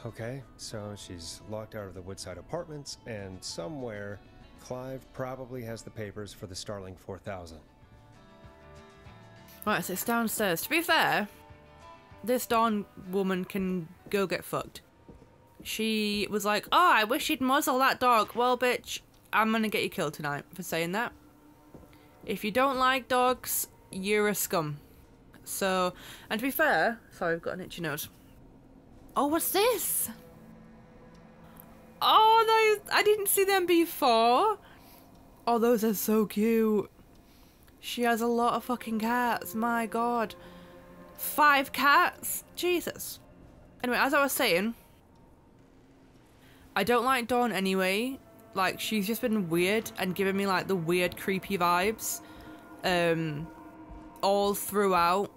Okay, so she's locked out of the Woodside Apartments, and somewhere, Clive probably has the papers for the Starling 4000. Right, so it's downstairs. To be fair, this Dawn woman can go get fucked. She was like, oh, I wish you'd muzzle that dog. Well, bitch, I'm gonna get you killed tonight for saying that. If you don't like dogs, you're a scum. So, and to be fair, sorry, I've got an itchy nose. Oh, what's this? Oh, those, I didn't see them before. Oh, those are so cute. She has a lot of fucking cats, my god. 5 cats? Jesus. Anyway, as I was saying, I don't like Dawn anyway. Like, she's just been weird and giving me like the weird creepy vibes all throughout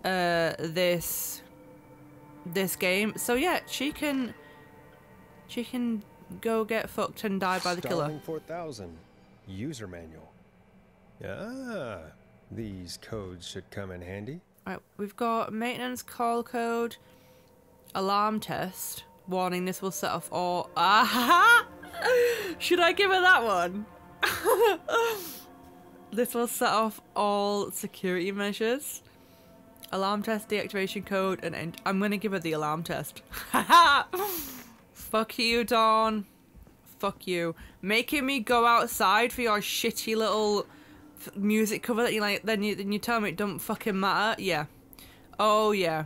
this game. So yeah, she can go get fucked and die by the killer. Starling 4000 user manual. Ah, these codes should come in handy. Right, we've got maintenance call code, alarm test, warning this will set off all... Ah! Should I give her that one? This will set off all security measures. Alarm test, deactivation code, and I'm gonna give her the alarm test. Fuck you, Dawn. Fuck you. Making me go outside for your shitty little music cover that you like, then you tell me it don't fucking matter. Yeah. Oh yeah.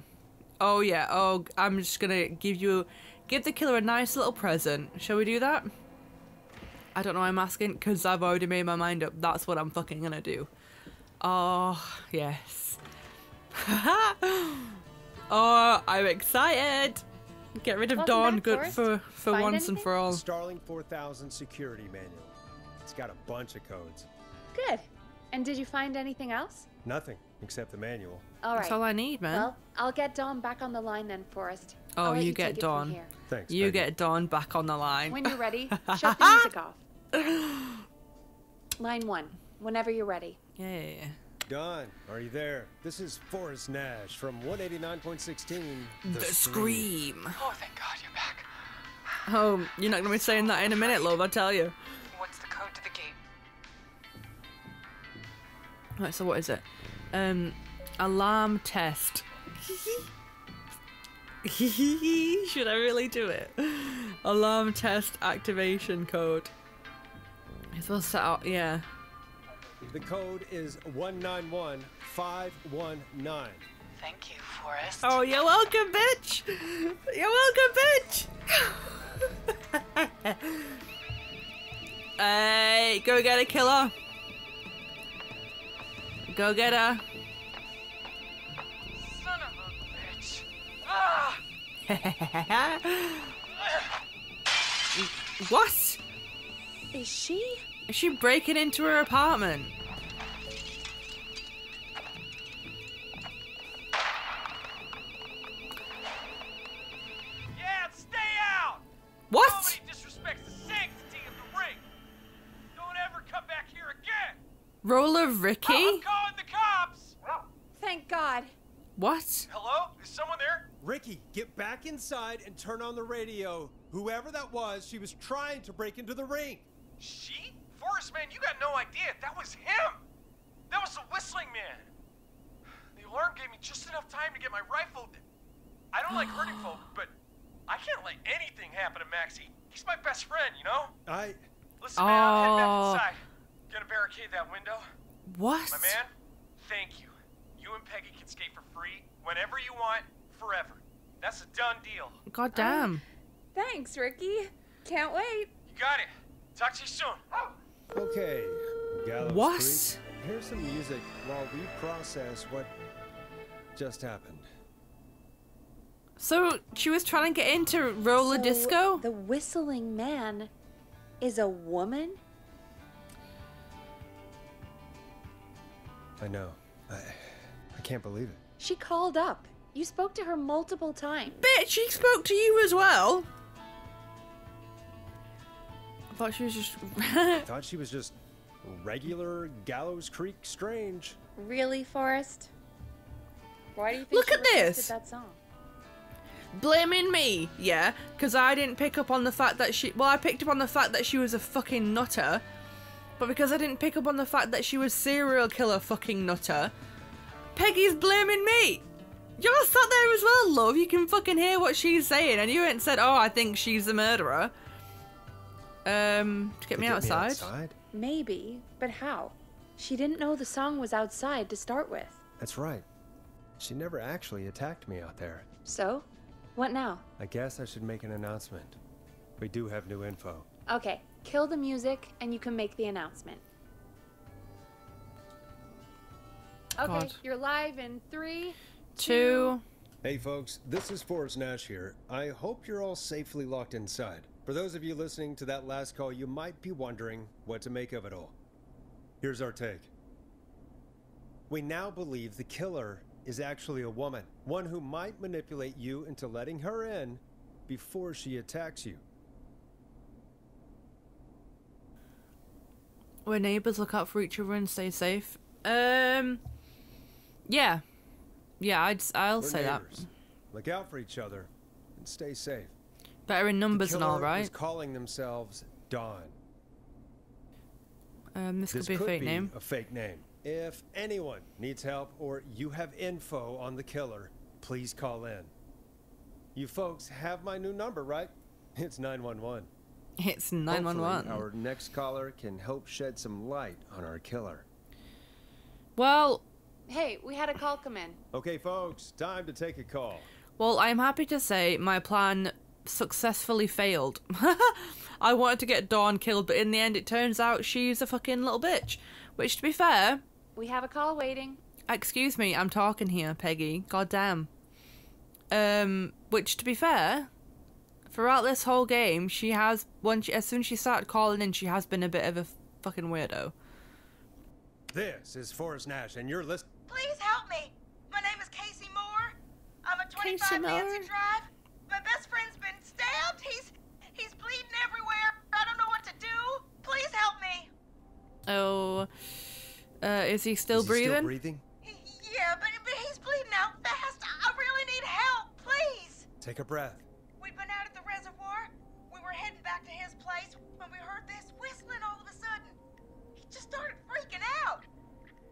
Oh yeah. Oh, I'm just gonna give the killer a nice little present. Shall we do that? I don't know why I'm asking, because I've already made my mind up. That's what I'm fucking gonna do. Oh, yes. Oh, I'm excited. Get rid of Dawn, good for once and for all. Starling 4000 security manual. It's got a bunch of codes. Good. And did you find anything else? Nothing, except the manual. All right. That's all I need, man. Well, I'll get Dawn back on the line then, Forrest. Oh, you get Dawn. Thanks, You Peggy. get Dawn back on the line. When you're ready, shut the music off. Line 1, whenever you're ready. Yeah. Dawn, are you there? This is Forrest Nash from 189.16. The Scream. Oh, thank God you're back. Oh, you're not gonna be saying that in a minute, love, I tell you. What's the code to the gate? Right, so what is it? Alarm test. Should I really do it? Alarm test activation code. It's all set out, yeah. The code is 191519. Thank you, Forrest. Oh, you're welcome, bitch! You're welcome, bitch! Hey, go get a killer. Go get her. Son of a bitch. Ah! What? Is she? Is she breaking into her apartment? Yeah, stay out! What? Nobody disrespects the sanctity of the ring! Don't ever come back here again! Roller Ricky? I'm calling the cops! Thank God. What? Hello? Is someone there? Ricky, get back inside and turn on the radio. Whoever that was, she was trying to break into the ring. She? Forrest, man, you got no idea. That was him! That was the whistling man! The alarm gave me just enough time to get my rifle. I don't like hurting folk, but I can't let anything happen to Maxie. He's my best friend, you know? Listen, man, I'm heading back inside. Gonna barricade that window. What? My man, thank you. You and Peggy can skate for free whenever you want, forever. That's a done deal. God damn. Thanks, Ricky. Can't wait. You got it. Talk to you soon. Okay, Gallows What? Creek, here's some music while we process what just happened. So she was trying to get into roller So disco? The whistling man is a woman? I know. I can't believe it. She called up. You spoke to her multiple times. Bitch, she spoke to you as well. I thought she was just... Thought she was just regular Gallows Creek Strange. Really, Forrest? Why do you think Look she at this. requested that song? blaming me, yeah, because I didn't pick up on the fact that she... Well, I picked up on the fact that she was a fucking nutter, but because I didn't pick up on the fact that she was serial killer fucking nutter, Peggy's blaming me. You're sat there as well, love. You can fucking hear what she's saying, and you ain't said, oh, I think she's the murderer. To get me outside? Maybe, but how? She didn't know the song was outside to start with. That's right. She never actually attacked me out there. So? What now? I guess I should make an announcement. We do have new info. Okay, kill the music and you can make the announcement. Okay, God. you're live in 3, 2... Hey folks, this is Forrest Nash here. I hope you're all safely locked inside. For those of you listening to that last call, you might be wondering what to make of it all. Here's our take. We now believe the killer is actually a woman, one who might manipulate you into letting her in before she attacks you. Where neighbours look out for each other and stay safe. Yeah. Yeah, I'll We're say neighbors. Look out for each other and stay safe. that. Better in numbers The and all, killer is right? calling themselves Dawn. This could be a fake name. A fake name. If anyone needs help or you have info on the killer, please call in. You folks have my new number, right? It's 911. It's 911. Hopefully, our next caller can help shed some light on our killer. Well, Hey, we had a call come in. Okay, folks, time to take a call. I'm happy to say my plan successfully failed. I wanted to get Dawn killed, but in the end it turns out she's a fucking little bitch. Which, to be fair... We have a call waiting. Excuse me, I'm talking here, Peggy. Goddamn. Which, to be fair, throughout this whole game, she has... as soon as she started calling in, she has been a bit of a fucking weirdo. This is Forrest Nash, and you're listening. Please help me. My name is Casey Moore. I'm at Casey 25 Moore? Nancy Drive. My best friend's been stabbed. He's bleeding everywhere. I don't know what to do. Please help me. Oh... is he still Is he breathing? Still breathing? Yeah, but he's bleeding out fast. I really need help. Please. Take a breath. We'd been out at the reservoir. We were heading back to his place when we heard this whistling all of a sudden. He just started freaking out.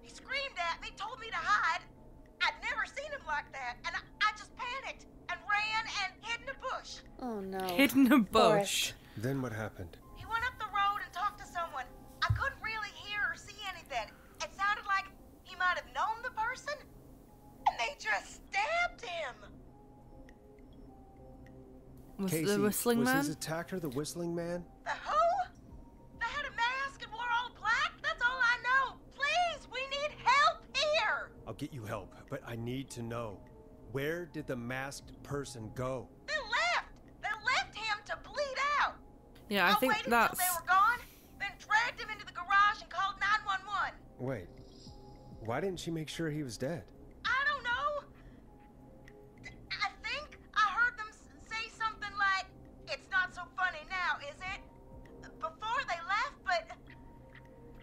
He screamed at me, told me to hide. I'd never seen him like that, and I just panicked and ran and hid in a bush. Oh no. Hid in a bush. Then what happened? He went up the road and talked to someone. I couldn't really hear or see anything. It sounded like he might have known the person, and they just stabbed him. Was Casey, the whistling was man? his attacker the whistling man? The who? They had a mask and wore all black? That's all I know. Please, we need help here. I'll get you help, but I need to know. Where did the masked person go? They left. They left him to bleed out. Yeah, I think waited that's... until they were gone, then dragged him into the garage and called 911. Wait, why didn't she make sure he was dead? I don't know. I think I heard them say something like, "It's not so funny now, is it?" Before they left, but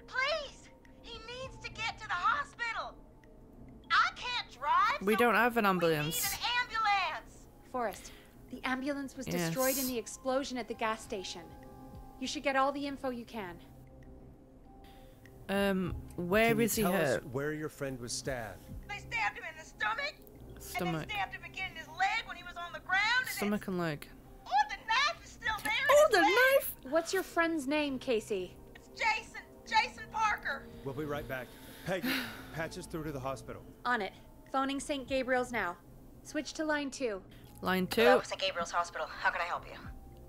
please, he needs to get to the hospital. I can't drive. We so don't have an we ambulance. need an ambulance. Forrest, the ambulance was Yes. destroyed in the explosion at the gas station. You should get all the info you can. Where Can you is he tell us hurt? where your friend was stabbed? They stabbed him in the stomach. And Stomach. then stabbed him again in his leg when he was on the ground. And Stomach and leg. then, oh, the knife is still there. in Oh, his the leg. knife! What's your friend's name, Casey? It's Jason Parker. We'll be right back. Peggy, patch us through to the hospital. On it. Phoning St. Gabriel's now. Switch to line 2. Line 2. Hello, St. Gabriel's Hospital. How can I help you?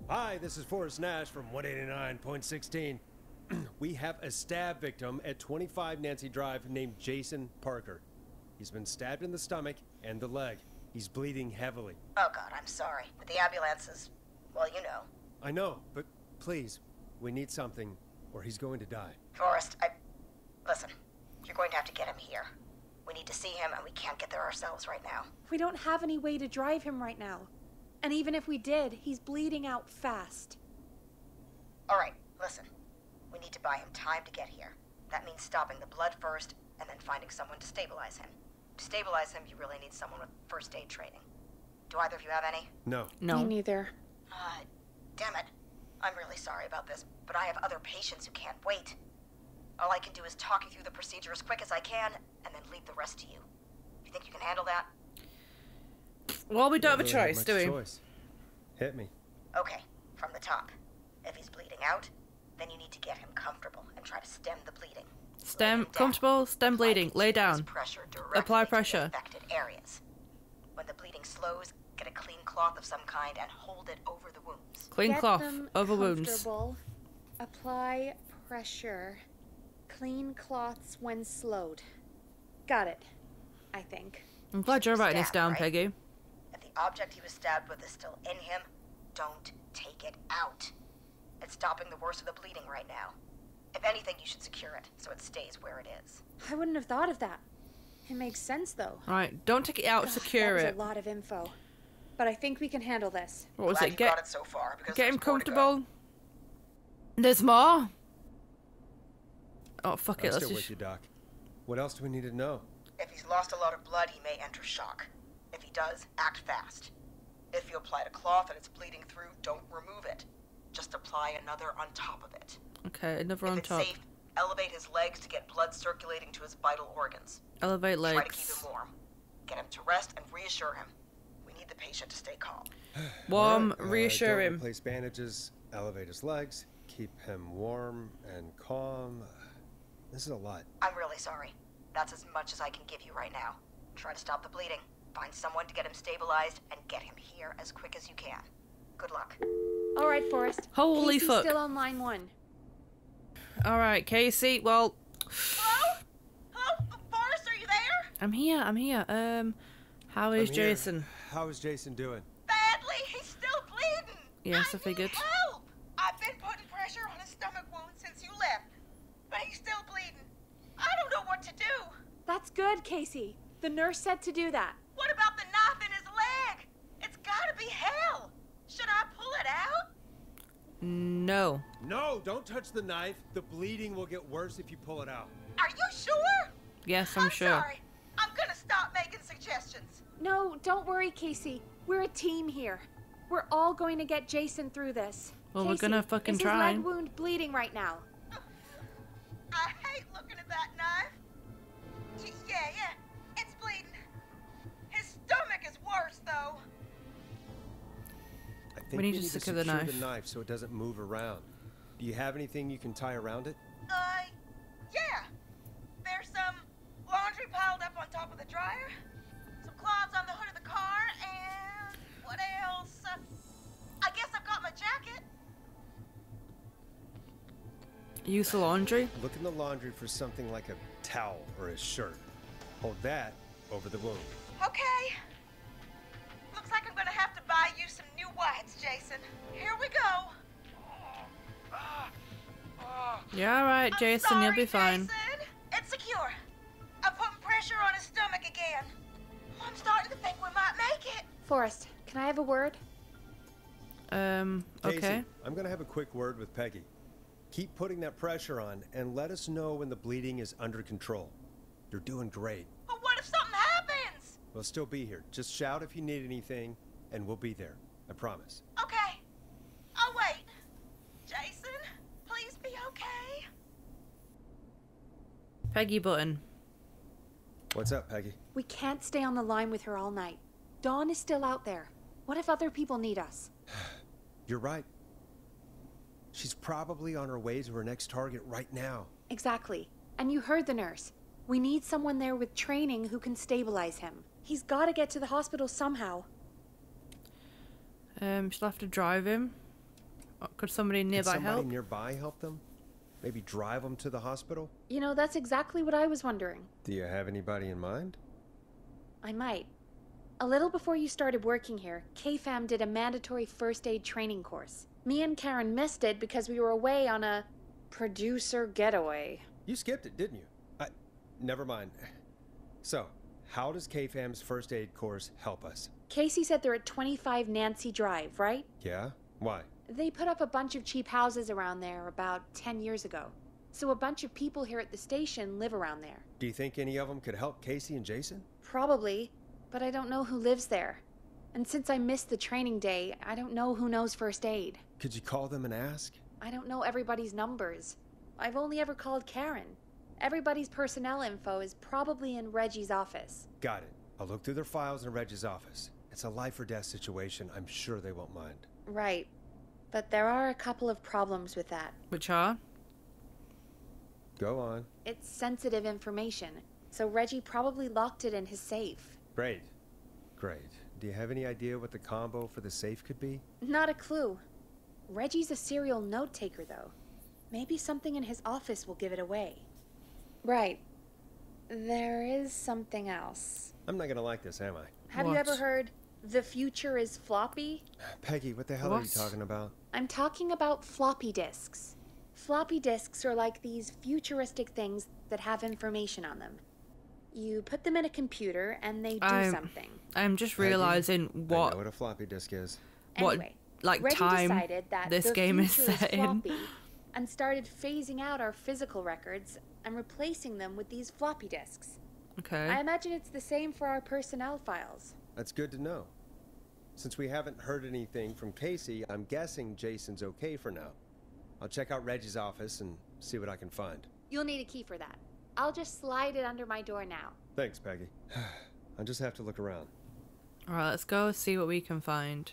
Hi, this is Forrest Nash from 189.16. We have a stab victim at 25 Nancy Drive named Jason Parker. He's been stabbed in the stomach and the leg. He's bleeding heavily. Oh, God, I'm sorry. But the ambulance is, well, you know. I know, but please, we need something or he's going to die. Forrest, listen, you're going to have to get him here. We need to see him, and we can't get there ourselves right now. We don't have any way to drive him right now. And even if we did, he's bleeding out fast. All right, listen. We need to buy him time to get here. That means stopping the blood first, and then finding someone to stabilize him. To stabilize him, you really need someone with first aid training. Do either of you have any? No. No. Me neither. Damn it. I'm really sorry about this, but I have other patients who can't wait. All I can do is talk you through the procedure as quick as I can, and then leave the rest to you. You think you can handle that? Well, we don't have a Really have choice, much do we? choice. Hit me. Okay, from the top. If he's bleeding out, then you need to get him comfortable and try to stem the bleeding. Lay him Stem, down. comfortable, stem Apply bleeding, lay continuous down. Pressure directly Apply to the pressure. affected areas. When the bleeding slows, get a clean cloth of some kind and hold it over the wounds. Clean Get cloth them over wounds. comfortable. Apply pressure. Clean cloths when slowed. Got it. I think. I'm glad you're writing this Stab, down, right? Peggy. If the object he was stabbed with is still in him, don't take it out. It's stopping the worst of the bleeding right now. If anything, you should secure it so it stays where it is. I wouldn't have thought of that. It makes sense though. Right, don't take it out, God, secure that it. was a lot of info. But I think we can handle this. What was Glad it? you Get got it so far, because get him there's more to go. comfortable. There's more. Oh fuck I'm it, let's still just. with you, Doc. What else do we need to know? If he's lost a lot of blood, he may enter shock. If he does, act fast. If you applied a cloth and it's bleeding through, don't remove it. Just apply another on top of it. Okay, another If on it's top. safe, elevate his legs to get blood circulating to his vital organs. Elevate Try to keep legs. him warm. Get him to rest and reassure him. We need the patient to stay calm. Warm, Alright, reassure don't him. Place bandages, elevate his legs, keep him warm and calm. This is a lot. I'm really sorry. That's as much as I can give you right now. Try to stop the bleeding. Find someone to get him stabilized and get him here as quick as you can. Good luck. All right, Forrest. Holy Casey's fuck. still on line 1. All right, Casey. Well, Hello? Hello? Forrest, are you there? I'm here. I'm here. How is I'm here. Jason? How is Jason doing? Badly. He's still bleeding. Yes, I need figured. help. I've been putting pressure on his stomach wound since you left, but he's still bleeding. I don't know what to do. That's good, Casey. The nurse said to do that. What about the knife in his leg? It's gotta be hell. Should I pull it out? No. No, don't touch the knife. The bleeding will get worse if you pull it out. Are you sure? Yes, I'm sure. Sorry. I'm gonna stop making suggestions. No, don't worry, Casey. We're a team here. We're all going to get Jason through this. Well, we're Casey, gonna fucking is try. his leg wound bleeding right now? I hate looking at that knife. Yeah, it's bleeding. His stomach is worse, though. I think We need to secure the knife. the knife so it doesn't move around. Do you have anything you can tie around it? Yeah. There's some laundry piled up on top of the dryer, some cloths on the hood of the car, and what else? I guess I've got my jacket. Use the laundry. Look in the laundry for something like a towel or a shirt. Hold that over the wound. Okay. Looks like I'm gonna have to buy you some new whites, Jason. Here we go. You're all right, I'm Jason. You'll be sorry, fine. Jason. It's secure. I'm putting pressure on his stomach again. I'm starting to think we might make it. Forrest, can I have a word? Okay. Casey, I'm gonna have a quick word with Peggy. Keep putting that pressure on and let us know when the bleeding is under control. You're doing great. But what if something happens? We'll still be here. Just shout if you need anything, and we'll be there. I promise. Okay. I'll wait. Jason, please be okay. Peggy button. What's up, Peggy? We can't stay on the line with her all night. Dawn is still out there. What if other people need us? You're right. She's probably on her way to her next target right now. Exactly. And you heard the nurse. We need someone there with training who can stabilize him. He's got to get to the hospital somehow. She'll have to drive him. Could somebody Can nearby somebody help? nearby help them? Maybe drive them to the hospital? You know, that's exactly what I was wondering. Do you have anybody in mind? I might. A little before you started working here, KFAM did a mandatory first aid training course. Me and Karen missed it because we were away on a producer getaway. You skipped it, didn't you? Never mind. So, how does KFAM's first aid course help us? Casey said they're at 25 Nancy Drive, right? Yeah? Why? They put up a bunch of cheap houses around there about 10 years ago. So a bunch of people here at the station live around there. Do you think any of them could help Casey and Jason? Probably, but I don't know who lives there. And since I missed the training day, I don't know who knows first aid. Could you call them and ask? I don't know everybody's numbers. I've only ever called Karen. Everybody's personnel info is probably in Reggie's office. Got it. I'll look through their files in Reggie's office. It's a life or death situation. I'm sure they won't mind. Right. But there are a couple of problems with that. Which are? Go on. It's sensitive information, so Reggie probably locked it in his safe. Great. Great. Do you have any idea what the combo for the safe could be? Not a clue. Reggie's a serial note taker, though. Maybe something in his office will give it away. Right. There is something else. I'm not gonna like this, am I? Have you What? ever heard, the future is floppy? Peggy, what the hell are you What? talking about? I'm talking about floppy disks. Floppy disks are like these futuristic things that have information on them. You put them in a computer and they do something. I'm just Peggy, realizing I know what what a floppy disk is. what Anyway, like Reggie time decided that this the game is future set in. floppy and started phasing out our physical records and replacing them with these floppy disks. Okay. I imagine it's the same for our personnel files. That's good to know. Since we haven't heard anything from Casey, I'm guessing Jason's okay for now. I'll check out Reggie's office and see what I can find. You'll need a key for that. I'll just slide it under my door now. Thanks, Peggy. I'll just have to look around. Alright, let's go see what we can find.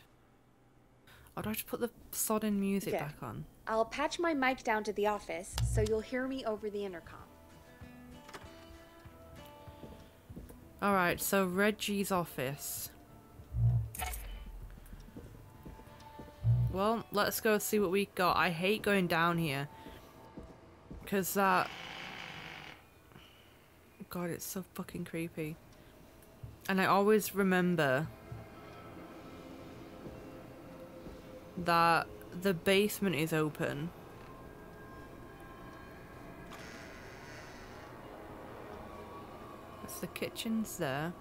Oh, do I have to put the sodding music Okay. back on? I'll patch my mic down to the office so you'll hear me over the intercom. Alright, so Reggie's office. Well, let's go see what we got. I hate going down here. Because that... God, it's so fucking creepy. And I always remember that the basement is open. The kitchen's there.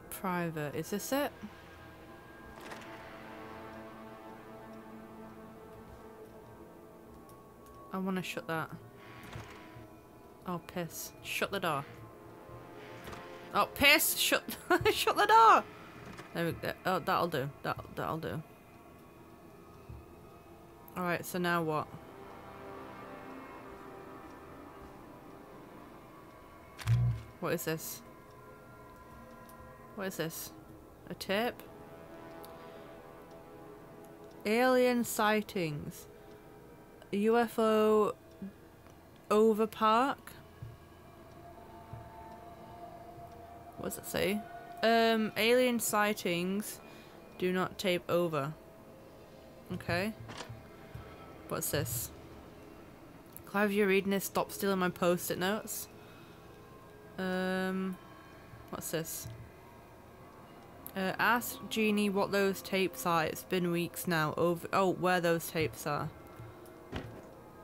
Private. Is this it? I want to shut that. Oh, piss. Shut the door. Oh, piss! Shut shut the door! There we go. Oh, that'll do. That'll do. Alright, so now what? What is this? What is this? A tape? Alien sightings. UFO over park? What does it say? Alien sightings do not tape over. Okay. What's this? Clive, you're reading this. Stop stealing my post-it notes. What's this? Ask Jeannie what those tapes are. It's been weeks now. Where those tapes are.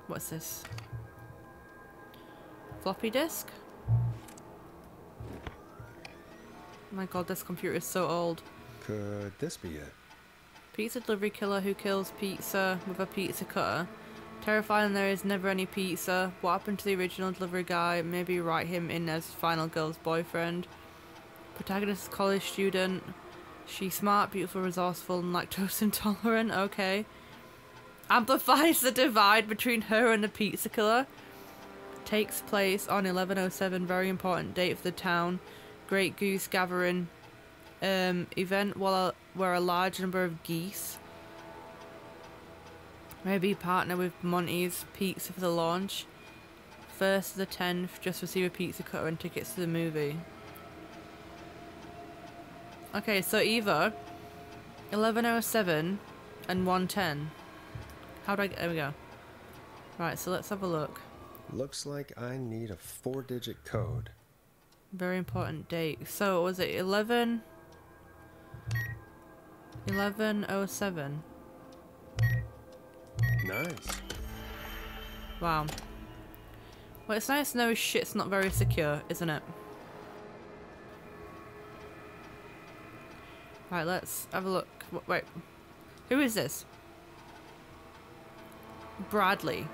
What's this? Floppy disk? My god, this computer is so old. Could this be it? Pizza delivery killer who kills pizza with a pizza cutter. Terrifying there is never any pizza. What happened to the original delivery guy? Maybe write him in as final girl's boyfriend. Protagonist is a college student. She's smart, beautiful, resourceful, and lactose intolerant. Okay. Amplifies the divide between her and the pizza killer. Takes place on 11/07. Very important date for the town. Great Goose Gathering event where a large number of geese maybe partner with Monty's Pizza for the launch. 1st to the 10th, just receive a pizza cutter and tickets to the movie. Okay, so either 11:07 and 1:10. How do I get... There we go. Right, so let's have a look. Looks like I need a 4-digit code. Very important date. So, was it 11:07? Nice. Wow. Well, it's nice to know shit's not very secure, isn't it? Right, let's have a look. Wait. Who is this? Bradley.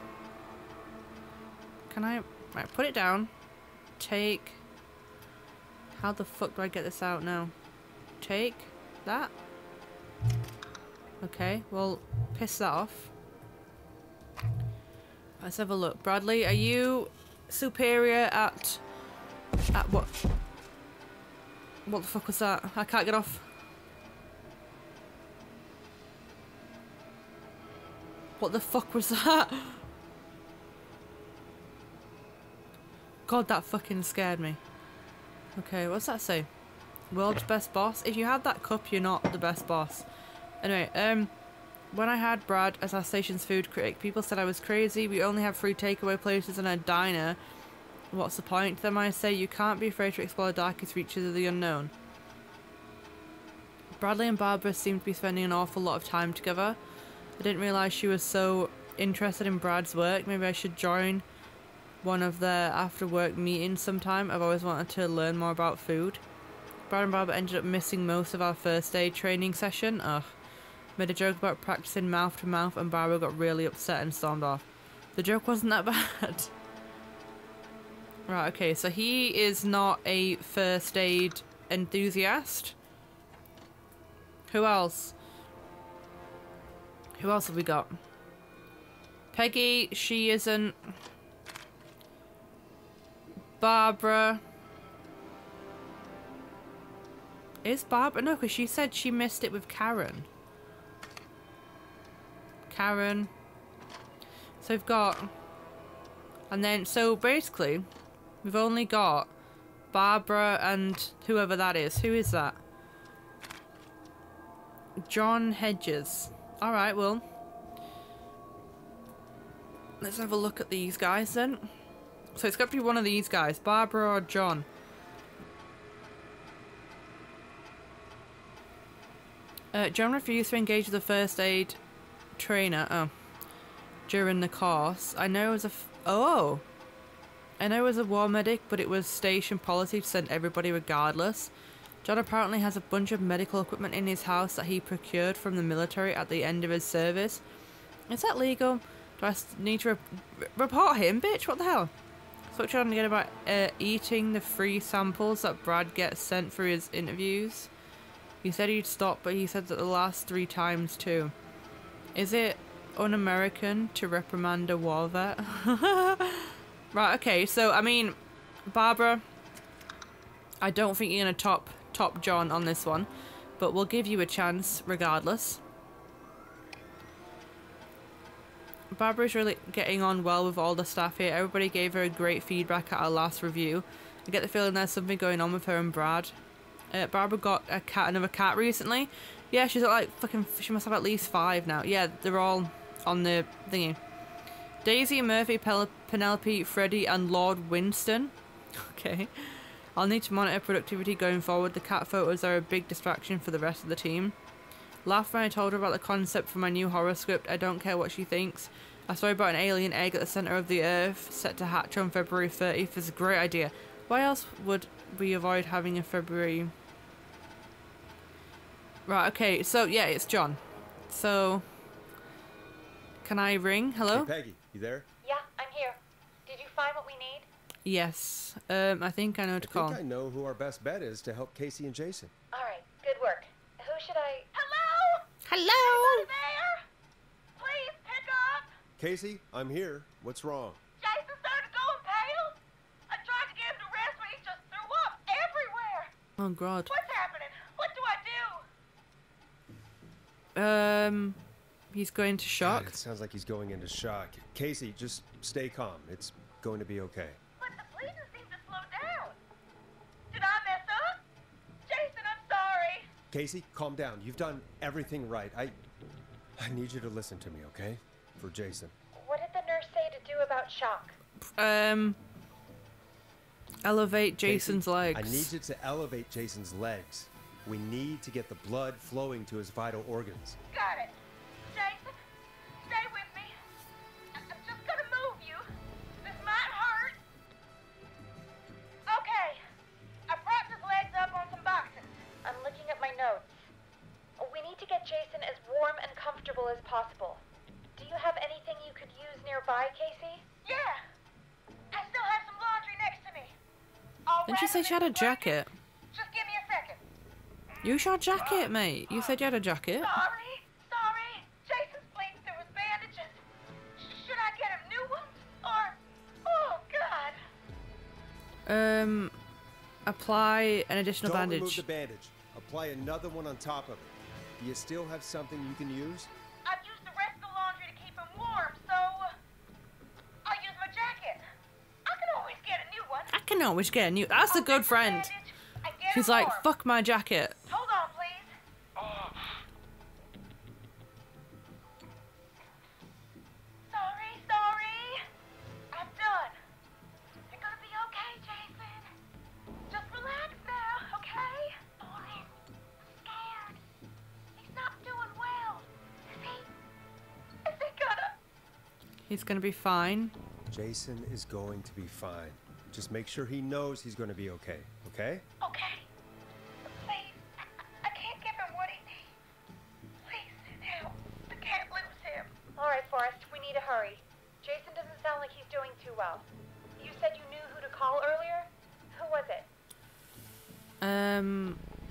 Can I... Right, put it down. Take... How the fuck do I get this out now? Take that. Okay, well, piss that off. Let's have a look. Bradley, are you superior at what? What the fuck was that? I can't get off. What the fuck was that? God, that fucking scared me. Okay, what's that say? World's best boss? If you have that cup, you're not the best boss. Anyway, when I had Brad as our station's food critic, people said I was crazy. We only have 3 takeaway places and a diner. What's the point? Then I say you can't be afraid to explore the darkest reaches of the unknown. Bradley and Barbara seem to be spending an awful lot of time together. I didn't realise she was so interested in Brad's work. Maybe I should join one of their after work meetings sometime. I've always wanted to learn more about food. Brad and Barbara ended up missing most of our first aid training session. Ugh. Made a joke about practicing mouth to mouth and Barbara got really upset and stormed off. The joke wasn't that bad. Right, okay, so he is not a first aid enthusiast. Who else? Who else have we got? Peggy, she isn't. Barbara. Is Barbara? No, because she said she missed it with Karen. Karen. So we've got... And then, so basically, we've only got Barbara and whoever that is. Who is that? John Hedges. Alright, well. Let's have a look at these guys then. So it's got to be one of these guys. Barbara or John. John refused to engage with the first aid trainer during the course. I know it was I know it was a war medic, but it was station policy to send everybody regardless. John apparently has a bunch of medical equipment in his house that he procured from the military at the end of his service. Is that legal? Do I need to report him, bitch? What the hell? So what you're trying to get about eating the free samples that Brad gets sent for his interviews? He said he'd stop, but he said that the last 3 times too. Is it un-American to reprimand a war vet? Right, okay, so, I mean, Barbara, I don't think you're going to top John on this one, but we'll give you a chance regardless. Barbara's really getting on well with all the staff here. Everybody gave her great feedback at our last review. I get the feeling there's something going on with her and Brad. Barbara got another cat recently. Yeah, she's got like she must have at least 5 now. Yeah, they're all on the thingy. Daisy, Murphy, Penelope, Freddie, and Lord Winston. Okay. I'll need to monitor productivity going forward. The cat photos are a big distraction for the rest of the team. Laughed when I told her about the concept for my new horror script. I don't care what she thinks. A story about an alien egg at the center of the earth set to hatch on February 30th is a great idea. Why else would we avoid having a February? Right, okay, so yeah, it's John. So, can I ring? Hello? Hey, Peggy, you there? Yeah, I'm here. Did you find what we need? Yes. I think I know to call. I think I know who our best bet is to help Casey and Jason. All right, good work. Who should I... Hello? Hello? Anybody there? Please pick up. Casey, I'm here. What's wrong? Jason started going pale. I tried to get him to rest, but he just threw up everywhere. Oh God. What's happening? What do I do? He's going to shock. God, it sounds like he's going into shock. Casey, just stay calm. It's going to be okay. But the bleeding seemed to slow down. Did I mess up? Jason, I'm sorry. Casey, calm down. You've done everything right. I need you to listen to me, okay? For Jason. What did the nurse say to do about shock? Elevate Casey, Jason's legs. I need you to elevate Jason's legs. We need to get the blood flowing to his vital organs. Got it. Jason, stay with me. I'm just gonna move you. This might hurt. Okay. I propped his legs up on some boxes. I'm looking at my notes. We need to get Jason as warm and comfortable as possible. Do you have anything you could use nearby, Casey? Yeah. I still have some laundry next to me. I'll Didn't she wrap say him she had in a the blanket, jacket? Use your jacket, mate. You said you had a jacket. Sorry. Jason's bleeding through his bandages. Should I get him new ones? Or, oh God. Apply an additional Don't remove bandage. the bandage. Apply another one on top of it. Do you still have something you can use? I've used the rest of the laundry to keep him warm, so I'll use my jacket. I can always get a new one. I can always get a new. That's a I'll good get the friend. bandage and get She's him like, warm. fuck my jacket. Hold on, please. Sorry. I'm done. You're gonna be okay, Jason. Just relax now, okay? I'm scared. He's not doing well. Is he gonna? He's gonna be fine. Jason is going to be fine. Just make sure he knows he's going to be okay, okay? Okay. Please. I can't give him what he needs. Please, help. I can't lose him. All right, Forrest, we need to hurry. Jason doesn't sound like he's doing too well. You said you knew who to call earlier? Who was it?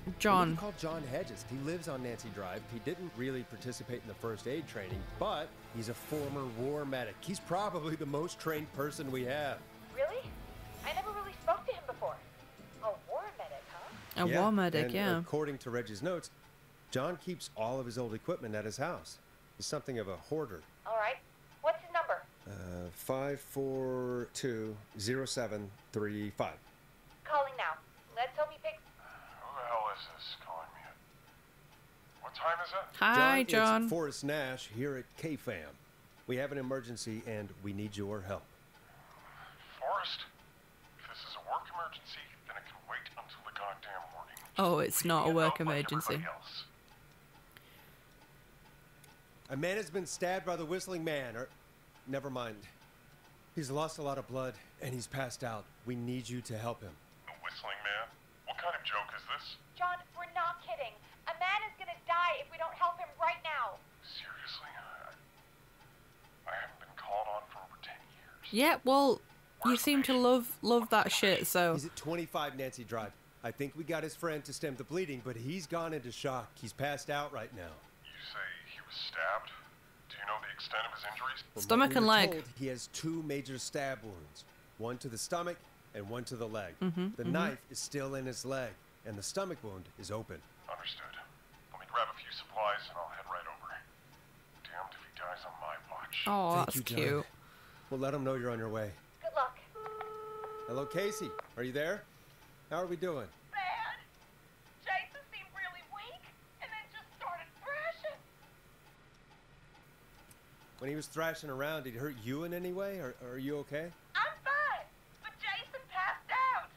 We John. can call John Hedges. He lives on Nancy Drive. He didn't really participate in the first aid training, but he's a former war medic. He's probably the most trained person we have. Really? I never really spoke to him before. A war medic, huh? A war medic, and yeah. according to Reggie's notes, John keeps all of his old equipment at his house. He's something of a hoarder. All right. What's his number? 5420735. Calling now. Let's hope he picks. Who the hell is this calling me? What time is it? Hi, John. It's Forrest Nash here at KFAM. We have an emergency and we need your help. Forrest? If this is a work emergency, then it can wait until the goddamn morning. Oh, it's not a Can't work help like emergency. everybody else. A man has been stabbed by the Whistling Man, or never mind. He's lost a lot of blood and he's passed out. We need you to help him. The Whistling Man? What kind of joke is this? John, we're not kidding. A man is gonna die if we don't help him right now. Seriously? I haven't been called on for over 10 years. Yeah, well, you seem to love that shit, so. He's at 25 Nancy Drive. I think we got his friend to stem the bleeding, but he's gone into shock. He's passed out right now. You say he was stabbed? Do you know the extent of his injuries? From Stomach what we and were leg. told, he has 2 major stab wounds. One to the stomach and one to the leg. The knife is still in his leg, and the stomach wound is open. Understood. Let me grab a few supplies and I'll head right over. Damned if he dies on my watch. Oh, Thank that's you, John. cute. We'll let him know you're on your way. Good luck. Hello, Casey. Are you there? How are we doing? Bad. Jason seemed really weak and then just started thrashing. When he was thrashing around, did he hurt you in any way? Or are you okay? I'm fine, but Jason passed out.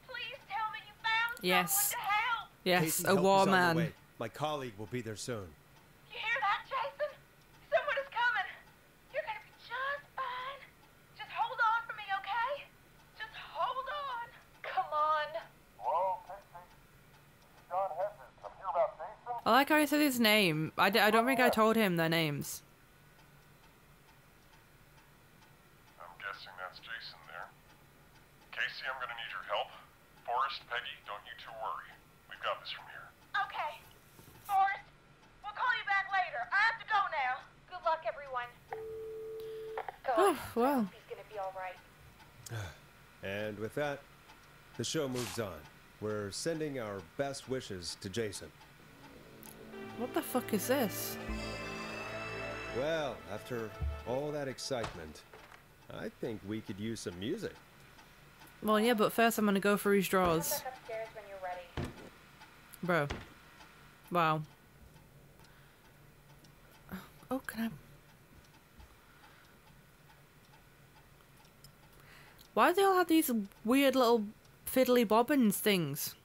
Please tell me you found Yes. someone to help. Yes, Casey, a help is war on the man. way. My colleague will be there soon. You hear that, Jason? Someone is coming. You're gonna be just fine. Just hold on for me, okay? Just hold on. Come on. Hello, Casey? John Hedges. I'm here about Jason. I like how he said his name. I don't think I told him their names. I'm guessing that's Jason there. Casey, I'm gonna need your help. Forrest, Peggy, don't you two worry. We've got this from here. Okay. Forrest, we'll call you back later. I have to go now. Good luck, everyone. God, Oh, well. I hope he's gonna be all right. And with that, the show moves on. We're sending our best wishes to Jason. What the fuck is this? Well, after all that excitement, I think we could use some music. Well, yeah, but first I'm gonna go through his Come drawers. back upstairs when you're ready. Bro. Wow. Oh, can I... Why do they all have these weird little fiddly bobbins things?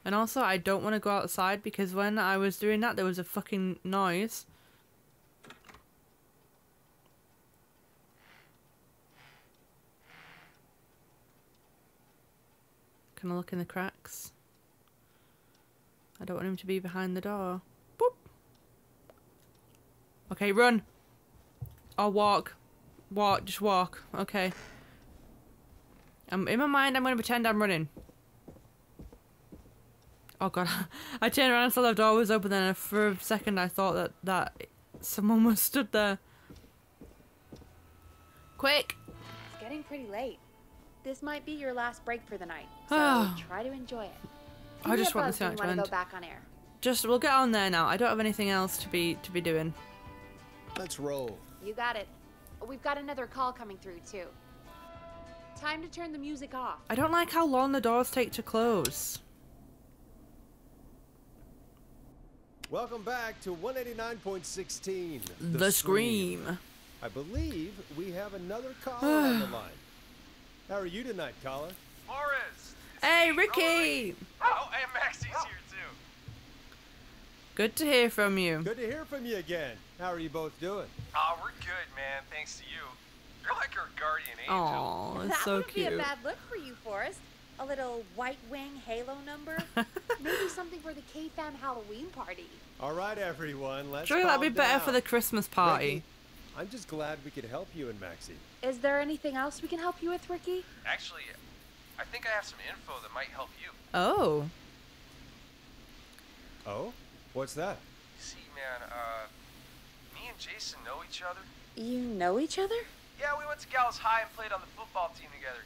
And also, I don't want to go outside because when I was doing that, there was a fucking noise. Can I look in the cracks? I don't want him to be behind the door. Boop. Okay, run. Or walk. Walk, just walk. Okay. In my mind, I'm going to pretend I'm running. Oh god. I turned around and saw the door was open, then for a second I thought that someone was stood there. Quick! It's getting pretty late. This might be your last break for the night, so try to enjoy it. I just want this to to end. go back on air. We'll get on there now. I don't have anything else to be doing. Let's roll. You got it. We've got another call coming through, too. Time to turn the music off. I don't like how long the doors take to close. Welcome back to 189.16. The Scream. I believe we have another caller on the line. How are you tonight, caller? Forrest! Hey, Ricky! Oh, and Maxie's here too. Good to hear from you. Good to hear from you again. How are you both doing? Oh, we're good, man. Thanks to you. You're like our guardian angel. Aw, it's That so wouldn't be cute. a bad look for you, Forrest. A little White Wing Halo number. Maybe something for the K-Fam Halloween party. All right, everyone. Let's Surely that'd be calm better down. for the Christmas party. Ricky, I'm just glad we could help you and Maxie. Is there anything else we can help you with, Ricky? Actually, I think I have some info that might help you. Oh. Oh? What's that? See, man, me and Jason know each other. You know each other? Yeah, we went to Gallows High and played on the football team together.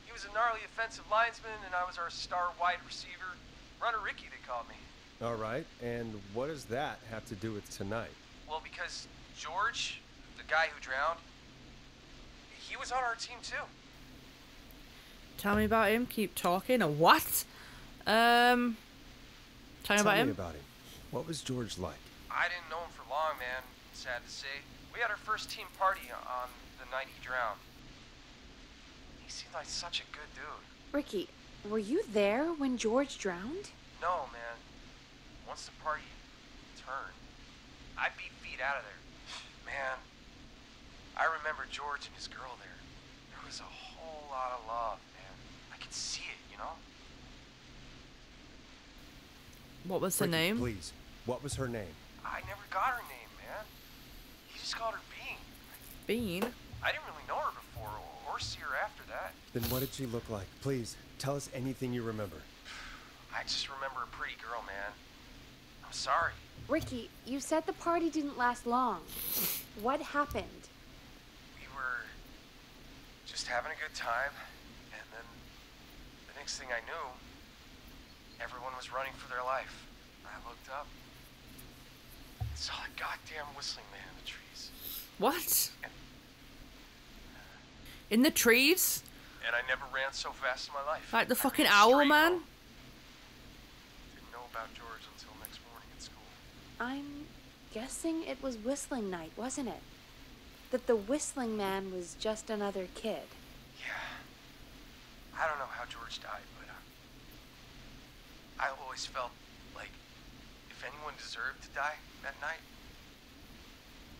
He was a gnarly offensive linesman, and I was our star wide receiver. Runner Ricky, they called me. All right, and what does that have to do with tonight? Well, because George, the guy who drowned, he was on our team too. Tell me about him. Keep talking. What? Tell me about him. What was George like? I didn't know him for long, man. Sad to say. We had our first team party on the night he drowned. He seemed like such a good dude. Ricky, were you there when George drowned? No, man. Once the party turned, I beat feet out of there. Man, I remember George and his girl there. There was a whole lot of love, man. I could see it, you know? What was her Ricky, name? Please, what was her name? I never got her name, man. He just called her Bean. Bean. I didn't really know her before or see her after that. Then what did she look like? Please, tell us anything you remember. I just remember a pretty girl, man. I'm sorry. Ricky, you said the party didn't last long. What happened? We were just having a good time, and then the next thing I knew, everyone was running for their life. I looked up and saw a goddamn whistling man in the trees. What? In the trees? And I never ran so fast in my life. Like the I fucking ran owl straight man? home. Didn't know about George until next morning at school. I'm guessing it was whistling night, wasn't it? That the whistling man was just another kid. Yeah. I don't know how George died, but I always felt like if anyone deserved to die that night,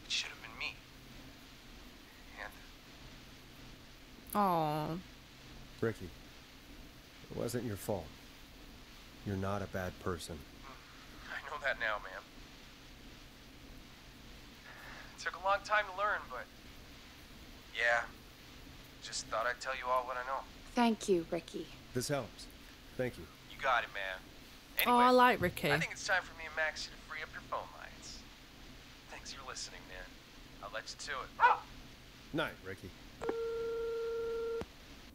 it should have been me. And Aww. Ricky, it wasn't your fault. You're not a bad person. I know that now, man. It took a long time to learn, but yeah, just thought I'd tell you all what I know. Thank you, Ricky. This helps. Thank you. You got it, man. Oh, Anyway, I like Ricky. I think it's time for me and Maxie to free up your phone lines. Thanks for listening, man. I'll let you to it. Night, Ricky.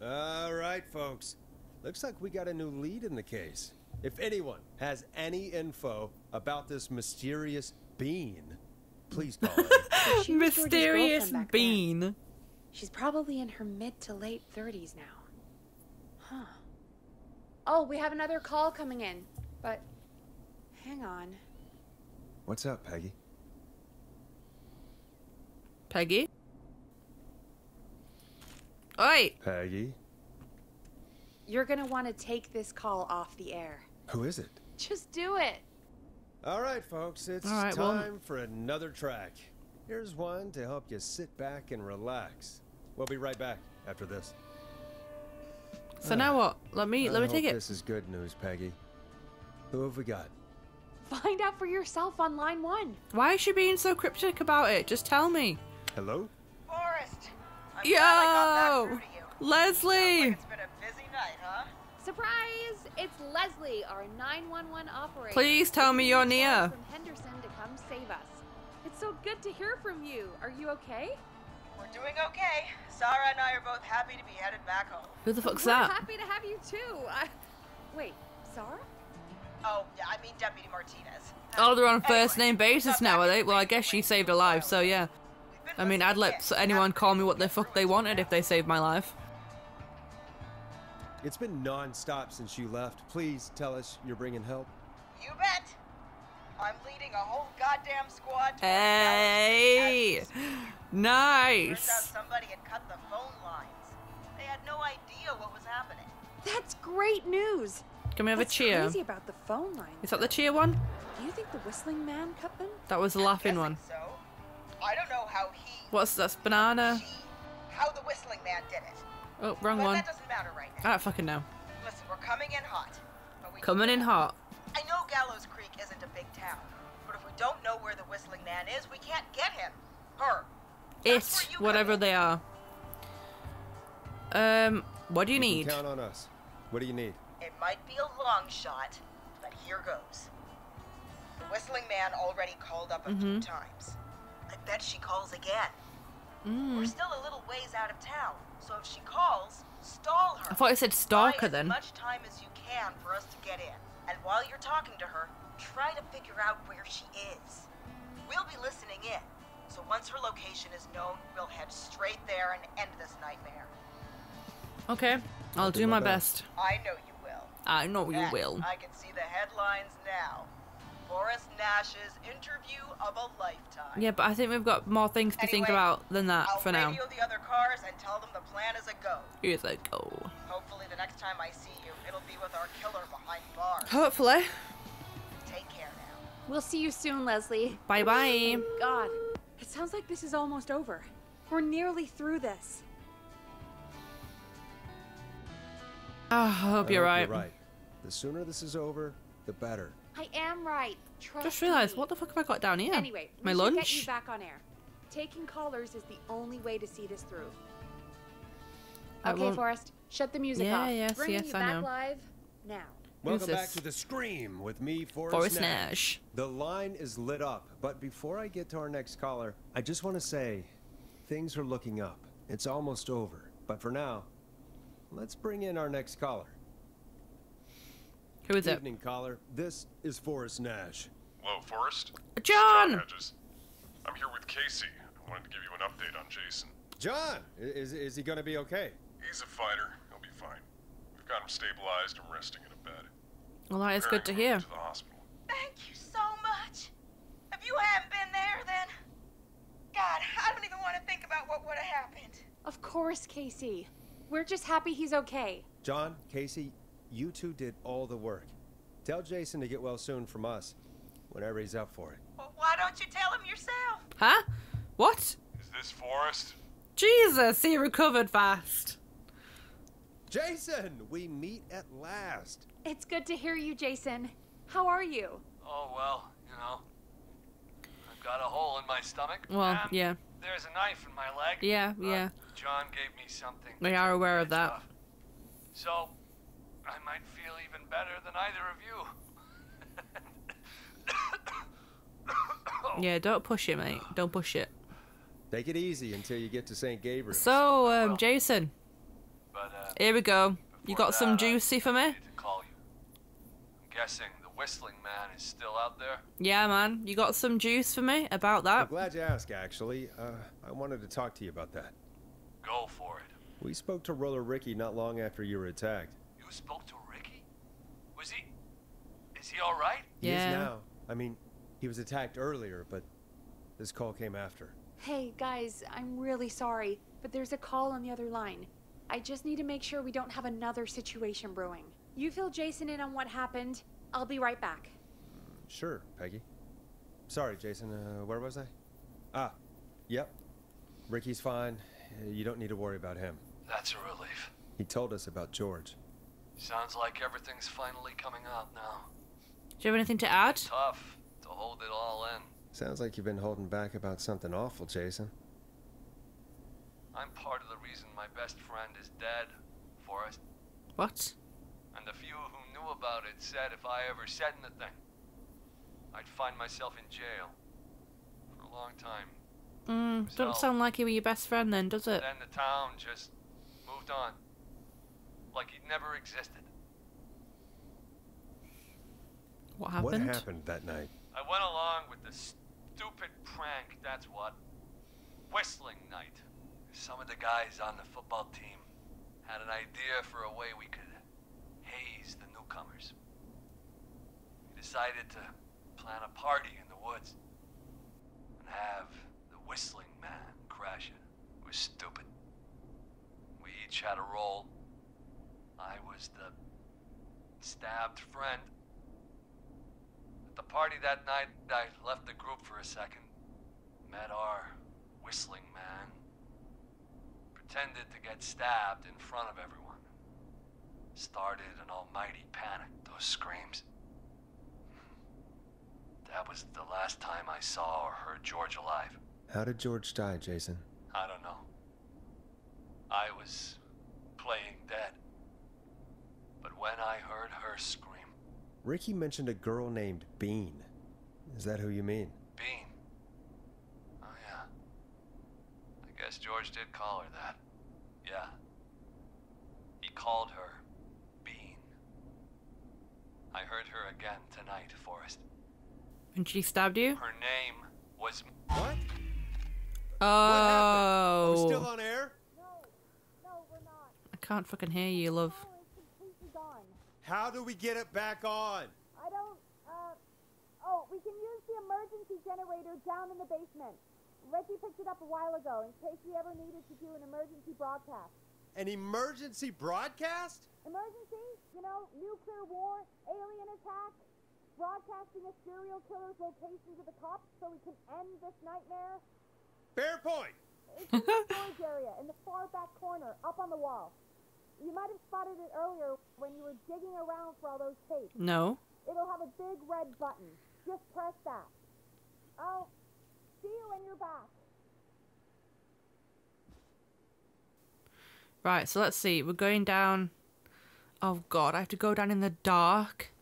All right, folks. Looks like we got a new lead in the case. If anyone has any info about this mysterious bean, please call it. She was George's Mysterious girlfriend back bean. then. She's probably in her mid to late 30s now. Huh. Oh, we have another call coming in. But hang on. What's up, Peggy? Peggy? Oi! Peggy? You're gonna want to take this call off the air. Who is it? Just do it. All right, folks, it's All right, time well- for another track. Here's one to help you sit back and relax. We'll be right back after this. So now what? Let me I take hope it. This is good news, Peggy. Who have we got? Find out for yourself on line 1. Why is she being so cryptic about it? Just tell me. Hello? Forrest, I'm Yo! glad I got back through to you. Leslie! It's been a busy night, huh? Surprise! It's Leslie, our 911 operator. Please tell me you're near. From Henderson to come save us. It's so good to hear from you. Are you okay? We're doing okay. Sarah and I are both happy to be headed back home. Who the fuck's We're that? happy to have you too. Wait, Sarah? Oh, yeah, I mean Deputy Martinez. Oh, they're on first Anyway, name basis got now, back are they? in Well, I Greenway guess she saved a a life, while so ago. yeah. We've been I mean, I'd listening let in. anyone Happy call me to what the get fuck through they it wanted if now. they saved my life. It's been non-stop since you left. Please tell us you're bringing help. You bet. I'm leading a whole goddamn squad. to Hey! Turns out Nice! somebody had cut the phone lines. They had no idea what was happening. That's great news. Can we have a What's cheer? crazy about the phone line? Is that the cheer one? Do you think the whistling man cut them? That was the laughing Guessing one. So, I don't know how he. What's that's banana? How the whistling man did it. Oh, wrong But one. that doesn't matter right I now. don't fucking know. Listen, we're coming in hot. But we Coming in hot. I know Gallows Creek isn't a big town, but if we don't know where the whistling man is, we can't get him. Her. That's where It, you come whatever in. they are. What do you You need? can count on us. What do you need? It might be a long shot, but here goes. The whistling man already called up a few times. I bet she calls again. We're still a little ways out of town, so if she calls, stall her. I thought it said stalker Buy then. as much time as you can for us to get in. And while you're talking to her, try to figure out where she is. We'll be listening in, so once her location is known, we'll head straight there and end this nightmare. Okay, I'll do my best. I know you will. I know you Heck, will. I can see the headlines now. Forrest Nash's interview of a lifetime. Yeah, but I think we've got more things to think Anyway, about than that I'll for now. radio the other cars and tell them the plan is a go. Here's a go. Hopefully the next time I see you, it'll be with our killer behind bars. Hopefully. Take care now. We'll see you soon, Leslie. Bye bye. God, it sounds like this is almost over. We're nearly through this. I hope you're right. You're right. The sooner this is over, the better. I am right. Trust Just realised, me. what the fuck have I got down here? Anyway, My we should get lunch? you back on air. Taking callers is the only way to see this through. I Okay, won't- Forrest, shut the music Yeah, off. yes, Bringing yes, you I back know. live now. Welcome back this? to the Scream with me, Forrest Forrest Nash. The line is lit up, but before I get to our next caller, I just want to say things are looking up. It's almost over. But for now, let's bring in our next caller. Who is it? Evening, caller. This is Forrest Nash. Hello, Forrest. John! Hedges. I'm here with Casey. I wanted to give you an update on Jason. John, is he going to be okay? He's a fighter. He'll be fine. We've got him stabilized and resting in a bed. Well, that is good to Preparing hear. him to the hospital. Thank you so much. If you hadn't been there, then... God, I don't even want to think about what would have happened. Of course, Casey. We're just happy he's okay. John, Casey, you two did all the work. Tell Jason to get well soon from us, whenever he's up for it. Well, why don't you tell him yourself? Huh? What? Is this Forrest? Jesus, he recovered fast. Jason, we meet at last. It's good to hear you, Jason. How are you? Oh, well, you know. I've got a hole in my stomach. Well, and yeah. There's a knife in my leg. Yeah, but yeah. John gave me something. We are aware of that. tough. So, I might feel even better than either of you. Yeah, don't push it, mate. Don't push it. Take it easy until you get to St. Gabriel. So, Well. Jason, But, here we go. You before got some that, juicy for I me? need to call you. I'm guessing the Whistling Man is still out there. Yeah, man. You got some juice for me about I'm that? glad you asked, actually. I wanted to talk to you about that. Go for it. We spoke to Roller Ricky not long after you were attacked. You spoke to Ricky? Was he... Is he alright? He is Yeah. now. I mean, he was attacked earlier, but this call came after. Hey, guys, I'm really sorry, but there's a call on the other line. I just need to make sure we don't have another situation brewing. You fill Jason in on what happened. I'll be right back. Sure, Peggy. Sorry, Jason. Where was I? Ah, yep. Ricky's fine. You don't need to worry about him. That's a relief. He told us about George. Sounds like everything's finally coming out now. Do you have anything to add? Tough to hold it all in. Sounds like you've been holding back about something awful, Jason. I'm part of the reason my best friend is dead, Forrest. What? And the few who knew about it said if I ever said anything, I'd find myself in jail. For a long time. Don't sound like he were your best friend then, does it? Then the town just moved on. Like he'd never existed. What happened? What happened that night? I went along with the stupid prank, that's what. Whistling night. Some of the guys on the football team had an idea for a way we could haze the newcomers. We decided to plan a party in the woods and have the Whistling Man crash it. It was stupid. We each had a role. I was the stabbed friend. At the party that night, I left the group for a second. Met our Whistling Man. Pretended to get stabbed in front of everyone. Started an almighty panic. Those screams. That was the last time I saw or heard George alive. How did George die, Jason? I don't know. I was playing dead. But when I heard her scream... Ricky mentioned a girl named Bean. Is that who you mean? Bean? Oh, yeah. I guess George did call her that. Yeah. He called her Bean. I heard her again tonight, Forrest. And she stabbed you? Her name was... What? Oh. We're still on air? I can't fucking hear you, love. How do we get it back on? I don't, oh, we can use the emergency generator down in the basement. Reggie picked it up a while ago in case we ever needed to do an emergency broadcast. An emergency broadcast? Emergency? You know, nuclear war, alien attack, broadcasting a serial killer's location to the cops so we can end this nightmare. Fair point. It's in the storage area in the far back corner, up on the wall. You might have spotted it earlier when you were digging around for all those tapes. No. It'll have a big red button. Just press that. I'll see you when you're back. Right, so let's see. We're going down... Oh, God. I have to go down in the dark.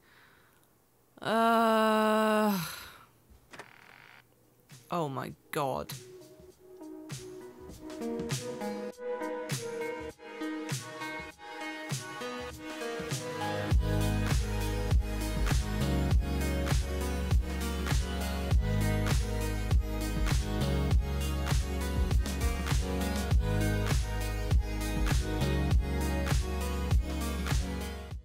Oh, my God.